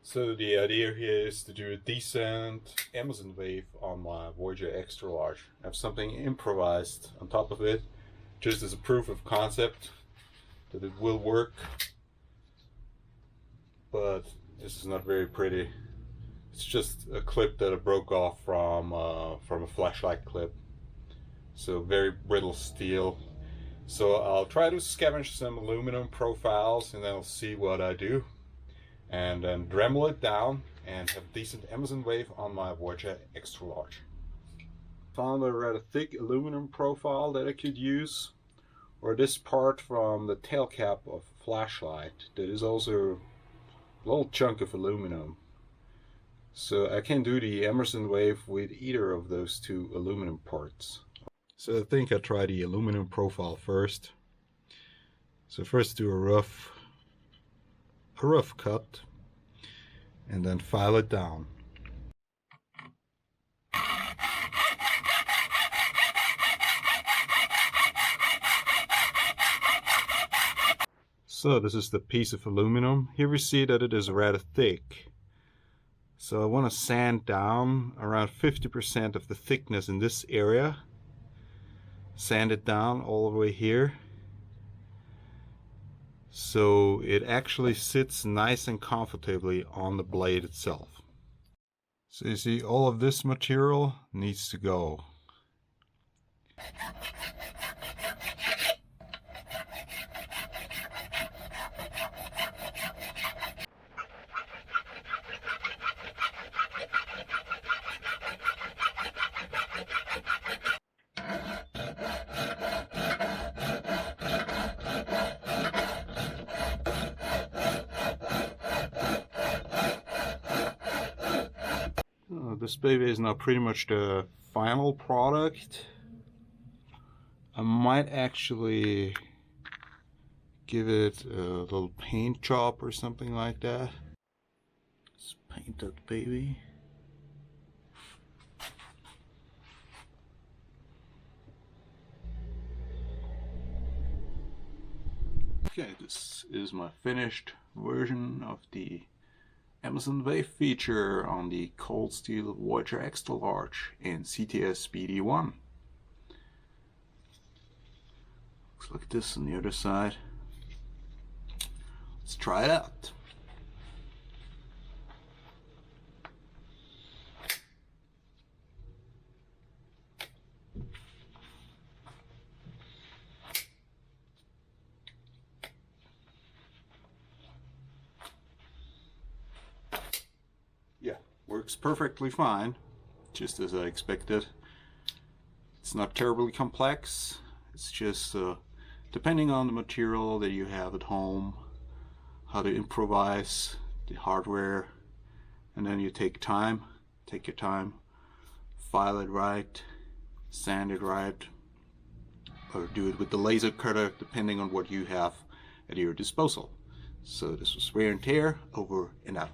So the idea here is to do a decent Emerson Wave on my Voyager extra large. I have something improvised on top of it, just as a proof of concept that it will work. But this is not very pretty. It's just a clip that I broke off from a flashlight clip. So very brittle steel. So I'll try to scavenge some aluminum profiles and then I'll see what I do. And then Dremel it down and have a decent Emerson Wave on my Voyager extra large. Found a rather thick aluminum profile that I could use, or this part from the tail cap of a flashlight that is also a little chunk of aluminum. So I can do the Emerson Wave with either of those two aluminum parts. So I think I'll try the aluminum profile first. So first do a rough cut and then file it down. So this is the piece of aluminum. Here we see that it is rather thick. So I want to sand down around 50% of the thickness in this area. Sand it down all the way here, so it actually sits nice and comfortably on the blade itself. So you see, all of this material needs to go. This baby is now pretty much the final product. I might actually give it a little paint job or something like that. Let's paint that baby. Okay, this is my finished version of the Emerson Wave feature on the cold steel Voyager extra large in CTS BD1. Looks like this on the other side. Let's try it out. Works perfectly fine, just as I expected. It's not terribly complex. It's just depending on the material that you have at home, how to improvise the hardware, and then you take your time, file it right, sand it right, or do it with the laser cutter, depending on what you have at your disposal. So this was Wear and Tear, over and out.